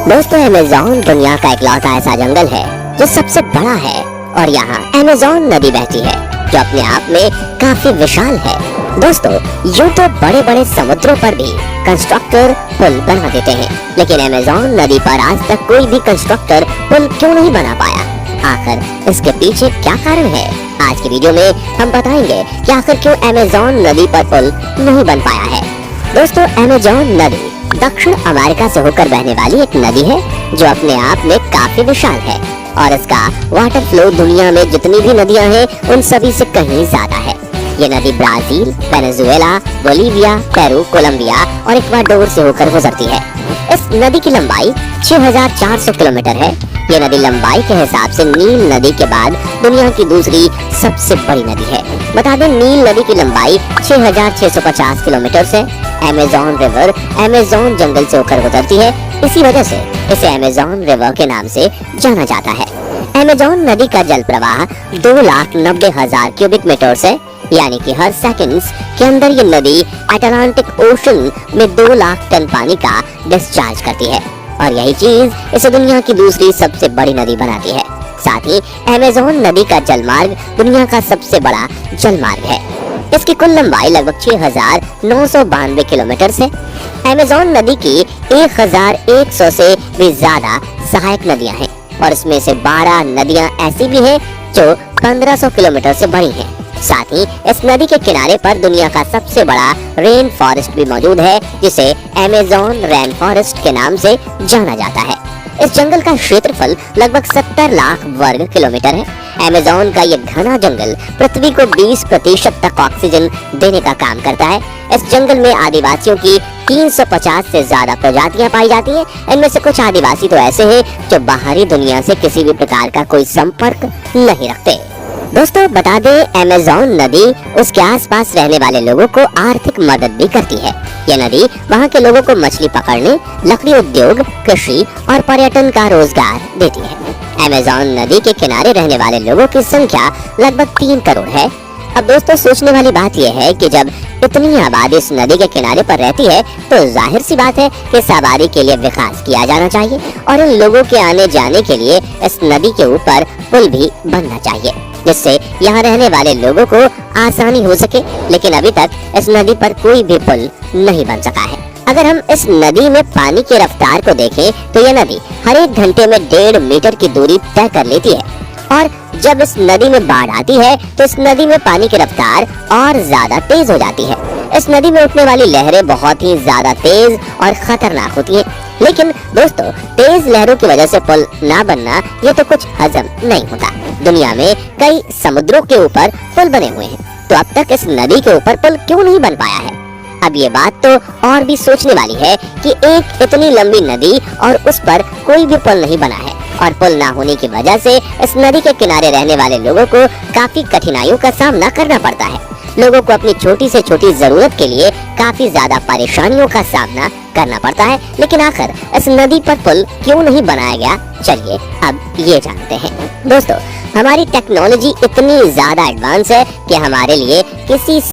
दोस्तों अमेज़न दुनिया का इकलौता ऐसा जंगल है जो सबसे बड़ा है और यहाँ अमेज़न नदी बहती है जो अपने आप में काफी विशाल है। दोस्तों यूं तो बड़े बड़े समुद्रों पर भी कंस्ट्रक्टर पुल बना देते हैं, लेकिन अमेज़न नदी पर आज तक कोई भी कंस्ट्रक्टर पुल क्यों नहीं बना पाया? आखिर इसके पीछे क्या कारण है? आज की वीडियो में हम बताएंगे कि आखिर क्यों अमेज़न नदी पर पुल नहीं बन पाया है। दोस्तों अमेज़न नदी दक्षिण अमेरिका से होकर बहने वाली एक नदी है जो अपने आप में काफी विशाल है और इसका वाटर फ्लो दुनिया में जितनी भी नदियां हैं उन सभी से कहीं ज्यादा है। ये नदी Brazil, Venezuela, Bolivia, Peru, Colombia और इक्वाडोर से होकर गुजरती है। इस नदी की लंबाई 6400 किलोमीटर है। ये नदी लंबाई के हिसाब से नील नदी के बाद दुनिया की दूसरी सबसे बड़ी नदी है। बता दें नील नदी की लंबाई 6650 किलोमीटर से। अमेज़न रिवर अमेज़न जंगल से होकर गुजरती है, इसी वजह से इसे अमेज़न रिवर के नाम से जाना जाता है। अमेज़न नदी का जल प्रवाह 2,90,000 क्यूबिक मीटर है, यानी कि हर सेकंड्स के अंदर ये नदी अटलांटिक ओशन में 2 लाख टन पानी का डिस्चार्ज करती है और यही चीज इसे दुनिया की दूसरी सबसे बड़ी नदी बनाती है। साथ ही अमेज़न नदी का जलमार्ग दुनिया का सबसे बड़ा जलमार्ग है। इसकी कुल लंबाई लगभग 6,992 किलोमीटर है। अमेज़न नदी की 1,100 से भी ज्यादा सहायक नदियां हैं और इसमें से 12 नदियां ऐसी भी हैं जो 1500 किलोमीटर से बड़ी हैं। साथ ही इस नदी के किनारे पर दुनिया का सबसे बड़ा रेन फॉरेस्ट भी मौजूद है, जिसे अमेज़न रेन फॉरेस्ट के नाम से जाना जाता है। इस जंगल का क्षेत्रफल लगभग 70 लाख वर्ग किलोमीटर है। अमेज़न का ये घना जंगल पृथ्वी को 20% तक ऑक्सीजन देने का काम करता है। इस जंगल में आदिवासियों की 350 से ज्यादा प्रजातियां पाई जाती हैं। इनमें से कुछ आदिवासी तो ऐसे हैं जो बाहरी दुनिया से किसी भी प्रकार का कोई संपर्क नहीं रखते। दोस्तों बता दें अमेज़न नदी उसके आसपास रहने वाले लोगों को आर्थिक मदद भी करती है। ये नदी वहाँ के लोगों को मछली पकड़ने, लकड़ी उद्योग, कृषि और पर्यटन का रोजगार देती है। अमेज़न नदी के किनारे रहने वाले लोगों की संख्या लगभग 3 करोड़ है। अब दोस्तों सोचने वाली बात यह है कि जब इतनी आबादी इस नदी के किनारे पर रहती है तो जाहिर सी बात है कि इस आबादी के लिए विकास किया जाना चाहिए और इन लोगों के आने जाने के लिए इस नदी के ऊपर पुल भी बनना चाहिए, जिससे यहाँ रहने वाले लोगों को आसानी हो सके। लेकिन अभी तक इस नदी पर कोई भी पुल नहीं बन सका है। अगर हम इस नदी में पानी की रफ्तार को देखें तो यह नदी हर 1 घंटे में 1.5 मीटर की दूरी तय कर लेती है और जब इस नदी में बाढ़ आती है तो इस नदी में पानी की रफ्तार और ज्यादा तेज हो जाती है। इस नदी में उठने वाली लहरें बहुत ही ज्यादा तेज और खतरनाक होती हैं। लेकिन दोस्तों तेज लहरों की वजह से पुल ना बनना ये तो कुछ हजम नहीं होता। दुनिया में कई समुद्रों के ऊपर पुल बने हुए हैं, तो अब तक इस नदी के ऊपर पुल क्यों नहीं बन पाया है? अब ये बात तो और भी सोचने वाली है कि एक इतनी लंबी नदी और उस पर कोई भी पुल नहीं बना है और पुल ना होने की वजह से इस नदी के किनारे रहने वाले लोगों को काफी कठिनाइयों का सामना करना पड़ता है। लोगों को अपनी छोटी से छोटी जरूरत के लिए काफी ज्यादा परेशानियों का सामना करना पड़ता है। लेकिन आखिर इस नदी पर पुल क्यों नहीं बनाया गया? चलिए अब ये जानते हैं। दोस्तों हमारी टेक्नोलॉजी इतनी ज्यादा एडवांस है कि हमारे लिए किसी